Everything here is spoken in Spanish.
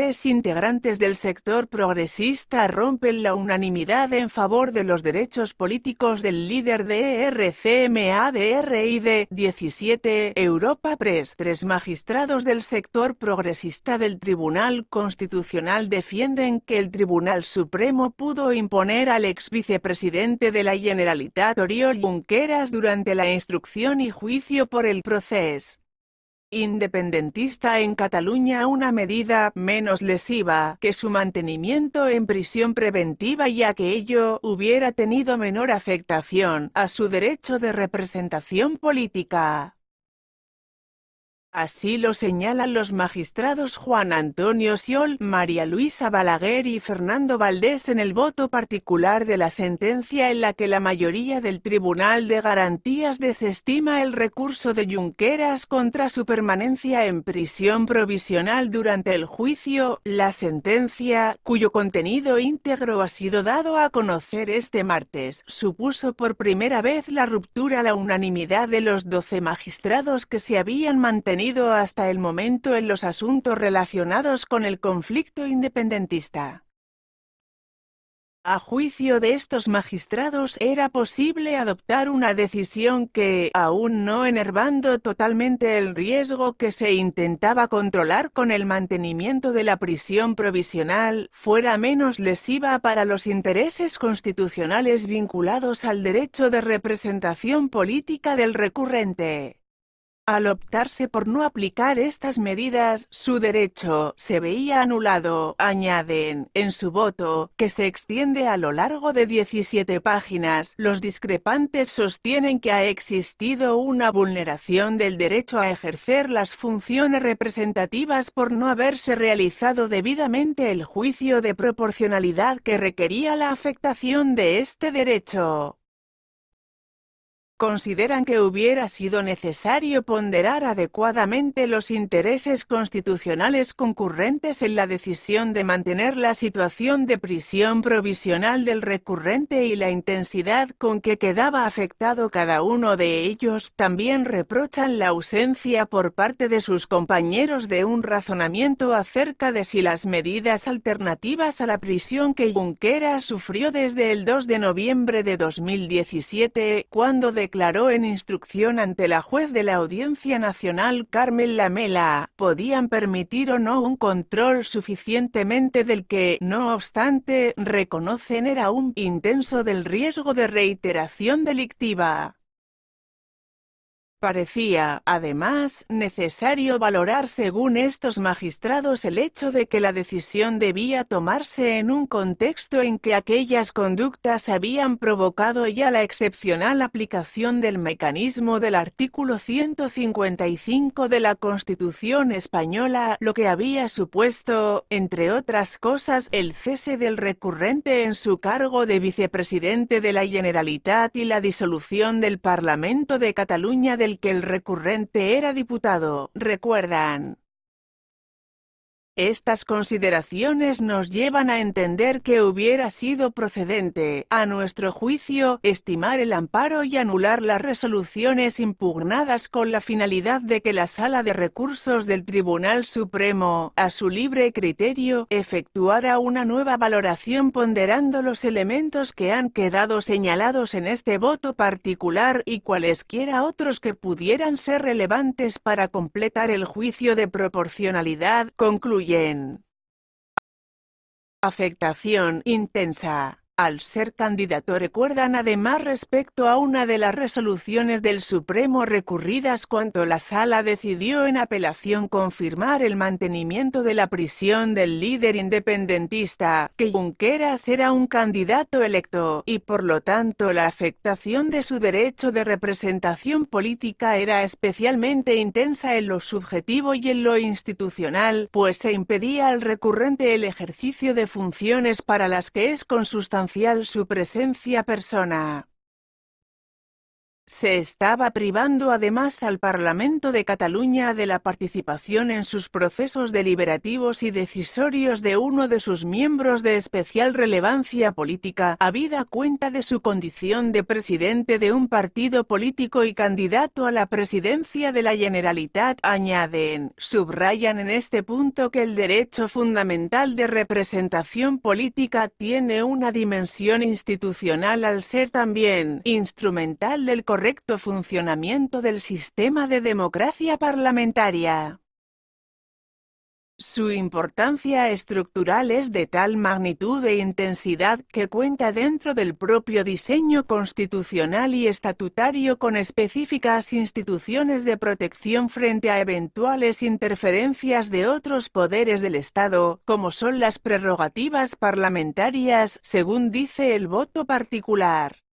líderes integrantes del sector progresista rompen la unanimidad en favor de los derechos políticos del líder de ERCMADR y de 17 Europa Press. 3 magistrados del sector progresista del Tribunal Constitucional defienden que el Tribunal Supremo pudo imponer al ex vicepresidente de la Generalitat Oriol Junqueras durante la instrucción y juicio por el proceso independentista en Cataluña una medida menos lesiva que su mantenimiento en prisión preventiva, ya que ello hubiera tenido menor afectación a su derecho de representación política. Así lo señalan los magistrados Juan Antonio Xiol, María Luisa Balaguer y Fernando Valdés en el voto particular de la sentencia, en la que la mayoría del Tribunal de Garantías desestima el recurso de Junqueras contra su permanencia en prisión provisional durante el juicio. La sentencia, cuyo contenido íntegro ha sido dado a conocer este martes, supuso por primera vez la ruptura a la unanimidad de los 12 magistrados que se habían mantenido hasta el momento en los asuntos relacionados con el conflicto independentista. A juicio de estos magistrados era posible adoptar una decisión que, aun no enervando totalmente el riesgo que se intentaba controlar con el mantenimiento de la prisión provisional, fuera menos lesiva para los intereses constitucionales vinculados al derecho de representación política del recurrente. Al optarse por no aplicar estas medidas, su derecho se veía anulado. Añaden, en su voto, que se extiende a lo largo de 17 páginas. Los discrepantes sostienen que ha existido una vulneración del derecho a ejercer las funciones representativas por no haberse realizado debidamente el juicio de proporcionalidad que requería la afectación de este derecho. Consideran que hubiera sido necesario ponderar adecuadamente los intereses constitucionales concurrentes en la decisión de mantener la situación de prisión provisional del recurrente y la intensidad con que quedaba afectado cada uno de ellos. También reprochan la ausencia por parte de sus compañeros de un razonamiento acerca de si las medidas alternativas a la prisión que Junqueras sufrió desde el 2 de noviembre de 2017, cuando declaró en instrucción ante la juez de la Audiencia Nacional Carmen Lamela, podían permitir o no un control suficientemente del que, no obstante, reconocen era un intenso del riesgo de reiteración delictiva. Parecía, además, necesario valorar según estos magistrados el hecho de que la decisión debía tomarse en un contexto en que aquellas conductas habían provocado ya la excepcional aplicación del mecanismo del artículo 155 de la Constitución española, lo que había supuesto, entre otras cosas, el cese del recurrente en su cargo de vicepresidente de la Generalitat y la disolución del Parlamento de Cataluña del que el recurrente era diputado, recuerdan. Estas consideraciones nos llevan a entender que hubiera sido procedente, a nuestro juicio, estimar el amparo y anular las resoluciones impugnadas con la finalidad de que la Sala de Recursos del Tribunal Supremo, a su libre criterio, efectuara una nueva valoración ponderando los elementos que han quedado señalados en este voto particular y cualesquiera otros que pudieran ser relevantes para completar el juicio de proporcionalidad, concluye. Afectación intensa. Al ser candidato, recuerdan además respecto a una de las resoluciones del Supremo recurridas cuando la Sala decidió en apelación confirmar el mantenimiento de la prisión del líder independentista, que Junqueras era un candidato electo, y por lo tanto la afectación de su derecho de representación política era especialmente intensa en lo subjetivo y en lo institucional, pues se impedía al recurrente el ejercicio de funciones para las que es consustancial su presencia persona. Se estaba privando además al Parlamento de Cataluña de la participación en sus procesos deliberativos y decisorios de uno de sus miembros de especial relevancia política, habida cuenta de su condición de presidente de un partido político y candidato a la presidencia de la Generalitat. Añaden, subrayan en este punto que el derecho fundamental de representación política tiene una dimensión institucional al ser también instrumental del correcto funcionamiento del sistema de democracia parlamentaria. Su importancia estructural es de tal magnitud e intensidad que cuenta dentro del propio diseño constitucional y estatutario con específicas instituciones de protección frente a eventuales interferencias de otros poderes del Estado, como son las prerrogativas parlamentarias, según dice el voto particular.